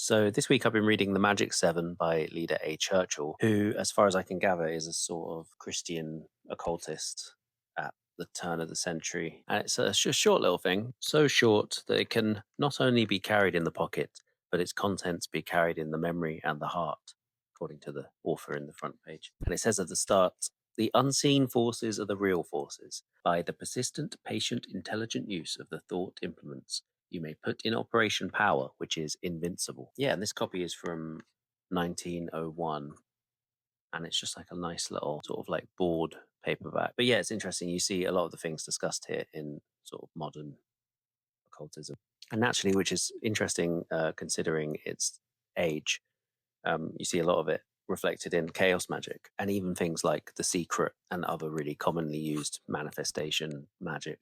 So this week I've been reading The Magic Seven by Lida A Churchill, who, as far as I can gather, is a sort of Christian occultist at the turn of the century. And it's a short little thing, so short that it can not only be carried in the pocket, but its contents be carried in the memory and the heart, according to the author in the front page. And it says at the start, the unseen forces are the real forces. By the persistent, patient, intelligent use of the thought implements, you may put in operation power which is invincible. Yeah, and this copy is from 1901, and it's just like a nice little sort of like board paperback. But yeah, it's interesting. You see a lot of the things discussed here in sort of modern occultism, and naturally, which is interesting considering its age. You see a lot of it reflected in chaos magic, and even things like The Secret and other really commonly used manifestation magic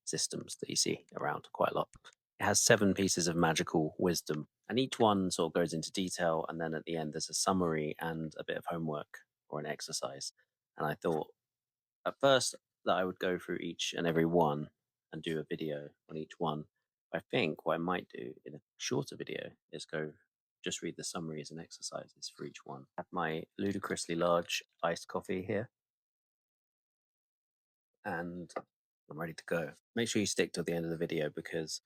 systems that you see around quite a lot. It has 7 pieces of magical wisdom, and each one sort of goes into detail. And then at the end, there's a summary and a bit of homework or an exercise. And I thought at first that I would go through each and every one and do a video on each one. I think what I might do in a shorter video is go just read the summaries and exercises for each one. I have my ludicrously large iced coffee here, and I'm ready to go. Make sure you stick till the end of the video because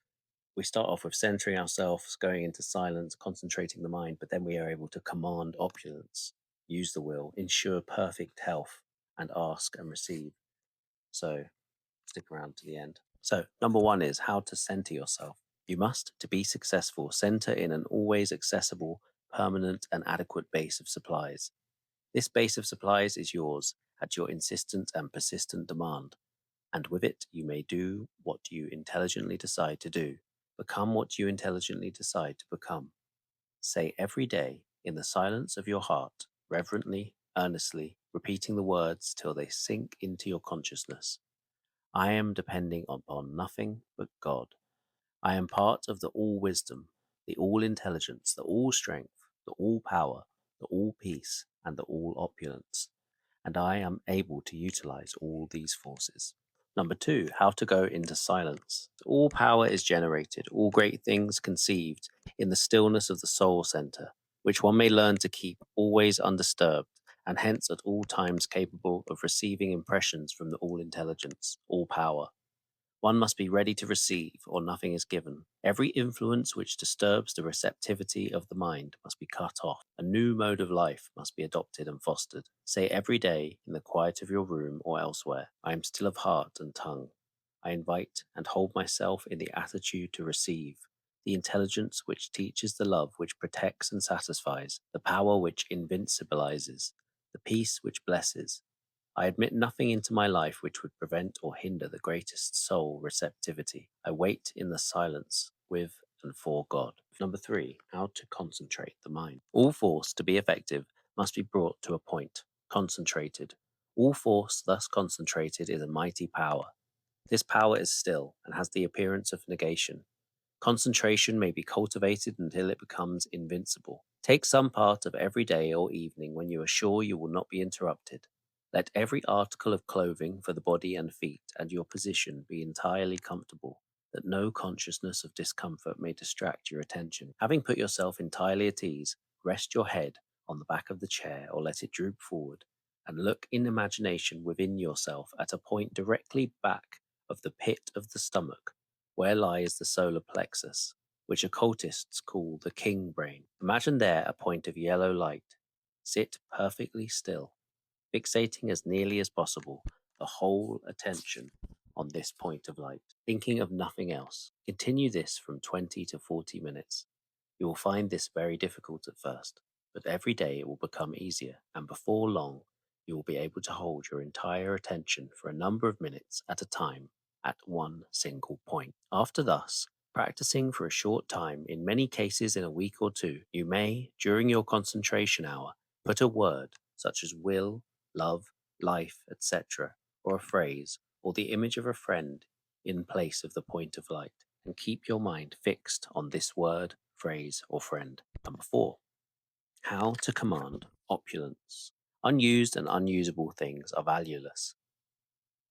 we start off with centering ourselves, going into silence, concentrating the mind, but then we are able to command opulence, use the will, ensure perfect health, and ask and receive. So stick around to the end. So, number 1 is how to center yourself. You must, to be successful, center in an always accessible, permanent, and adequate base of supplies. This base of supplies is yours at your insistent and persistent demand, and with it you may do what you intelligently decide to do. Become what you intelligently decide to become. Say every day, in the silence of your heart, reverently, earnestly, repeating the words till they sink into your consciousness. I am depending upon nothing but God. I am part of the all wisdom, the all intelligence, the all strength, the all power, the all peace, and the all opulence. And I am able to utilize all these forces. Number 2, how to go into silence. All power is generated, all great things conceived in the stillness of the soul center, which one may learn to keep always undisturbed, and hence at all times capable of receiving impressions from the all intelligence, all power. One must be ready to receive, or nothing is given. Every influence which disturbs the receptivity of the mind must be cut off. A new mode of life must be adopted and fostered. Say every day, in the quiet of your room or elsewhere, I am still of heart and tongue. I invite and hold myself in the attitude to receive. The intelligence which teaches the love which protects and satisfies, the power which invincibilizes, the peace which blesses, I admit nothing into my life which would prevent or hinder the greatest soul receptivity. I wait in the silence with and for God. Number 3, how to concentrate the mind. All force, to be effective, must be brought to a point, concentrated. All force thus concentrated is a mighty power. This power is still and has the appearance of negation. Concentration may be cultivated until it becomes invincible. Take some part of every day or evening when you are sure you will not be interrupted. Let every article of clothing for the body and feet and your position be entirely comfortable, that no consciousness of discomfort may distract your attention. Having put yourself entirely at ease, rest your head on the back of the chair or let it droop forward, and look in imagination within yourself at a point directly back of the pit of the stomach, where lies the solar plexus, which occultists call the king brain. Imagine there a point of yellow light. Sit perfectly still, fixating as nearly as possible the whole attention on this point of light, thinking of nothing else. Continue this from 20 to 40 minutes. You will find this very difficult at first, but every day it will become easier, and before long, you will be able to hold your entire attention for a number of minutes at a time at one single point. After thus practicing for a short time, in many cases in a week or two, you may, during your concentration hour, put a word such as will, love, life, etc., or a phrase, or the image of a friend in place of the point of light, and keep your mind fixed on this word, phrase, or friend. Number 4, how to command opulence. Unused and unusable things are valueless.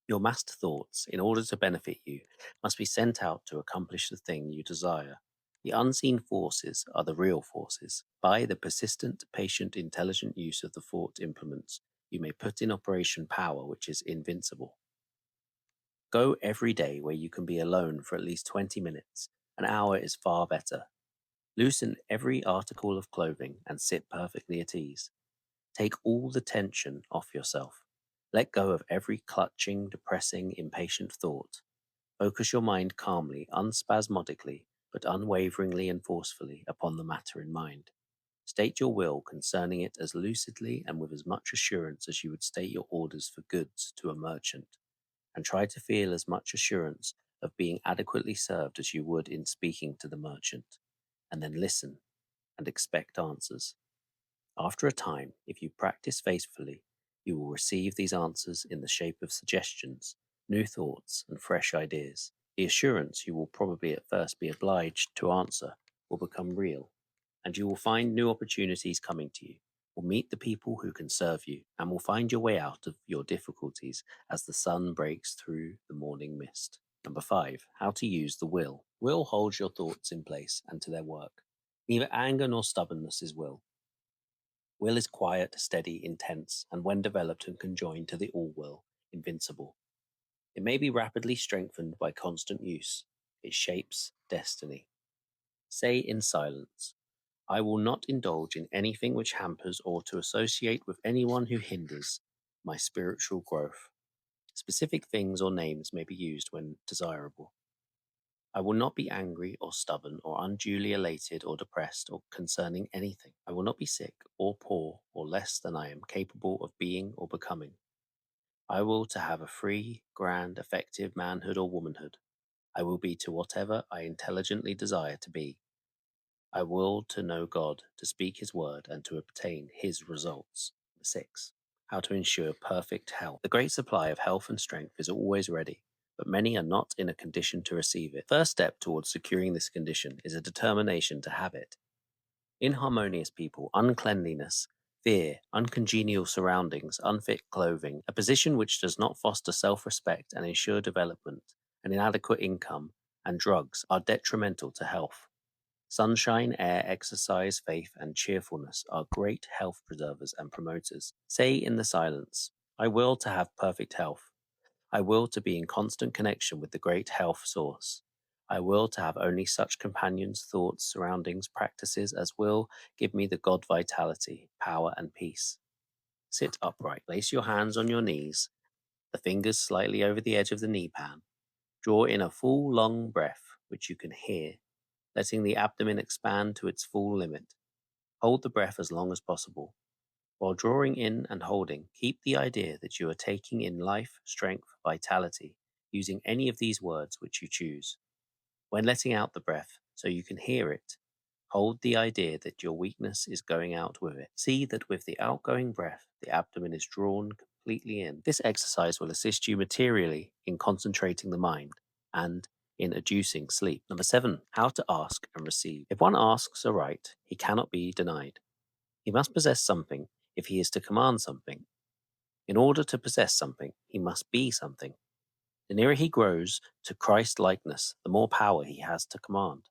Your master thoughts, in order to benefit you, must be sent out to accomplish the thing you desire. The unseen forces are the real forces. By the persistent, patient, intelligent use of the thought implements, you may put in operation power which is invincible. Go every day where you can be alone for at least 20 minutes. An hour is far better. Loosen every article of clothing and sit perfectly at ease. Take all the tension off yourself. Let go of every clutching, depressing, impatient thought. Focus your mind calmly, unspasmodically, but unwaveringly and forcefully upon the matter in mind. State your will concerning it as lucidly and with as much assurance as you would state your orders for goods to a merchant, and try to feel as much assurance of being adequately served as you would in speaking to the merchant, and then listen and expect answers. After a time, if you practice faithfully, you will receive these answers in the shape of suggestions, new thoughts, and fresh ideas. The assurance you will probably at first be obliged to answer will become real, and you will find new opportunities coming to you, will meet the people who can serve you, and will find your way out of your difficulties as the sun breaks through the morning mist. Number 5, how to use the will. Will holds your thoughts in place and to their work. Neither anger nor stubbornness is will. Will is quiet, steady, intense, and when developed and conjoined to the all-will, invincible. It may be rapidly strengthened by constant use. It shapes destiny. Say in silence, I will not indulge in anything which hampers or to associate with anyone who hinders my spiritual growth. Specific things or names may be used when desirable. I will not be angry or stubborn or unduly elated or depressed or concerning anything. I will not be sick or poor or less than I am capable of being or becoming. I will to have a free, grand, effective manhood or womanhood. I will be to whatever I intelligently desire to be. I will to know God, to speak His word, and to obtain His results. 6. How to ensure perfect health. The great supply of health and strength is always ready, but many are not in a condition to receive it. First step towards securing this condition is a determination to have it. Inharmonious people, uncleanliness, fear, uncongenial surroundings, unfit clothing, a position which does not foster self-respect and ensure development, an inadequate income, and drugs are detrimental to health. Sunshine, air, exercise, faith, and cheerfulness are great health preservers and promoters. Say in the silence, I will to have perfect health. I will to be in constant connection with the great health source. I will to have only such companions, thoughts, surroundings, practices as will give me the God vitality, power, and peace. Sit upright. Place your hands on your knees, the fingers slightly over the edge of the knee pan. Draw in a full, long breath, which you can hear, letting the abdomen expand to its full limit. Hold the breath as long as possible. While drawing in and holding, keep the idea that you are taking in life, strength, vitality, using any of these words which you choose. When letting out the breath, so you can hear it, hold the idea that your weakness is going out with it. See that with the outgoing breath, the abdomen is drawn completely in. This exercise will assist you materially in concentrating the mind and in adducing sleep. Number 7, how to ask and receive. If one asks aright, he cannot be denied. He must possess something if he is to command something. In order to possess something, he must be something. The nearer he grows to Christ-likeness, the more power he has to command.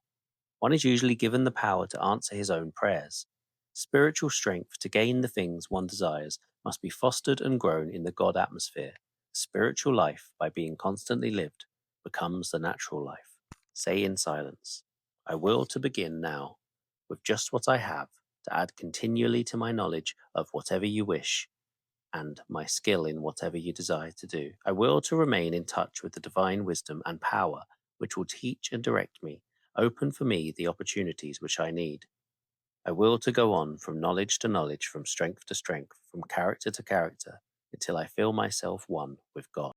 One is usually given the power to answer his own prayers. Spiritual strength to gain the things one desires must be fostered and grown in the God atmosphere. Spiritual life, by being constantly lived, becomes the natural life. Say in silence, I will to begin now, with just what I have, to add continually to my knowledge of whatever you wish, and my skill in whatever you desire to do. I will to remain in touch with the divine wisdom and power which will teach and direct me, open for me the opportunities which I need. I will to go on from knowledge to knowledge, from strength to strength, from character to character, until I feel myself one with God.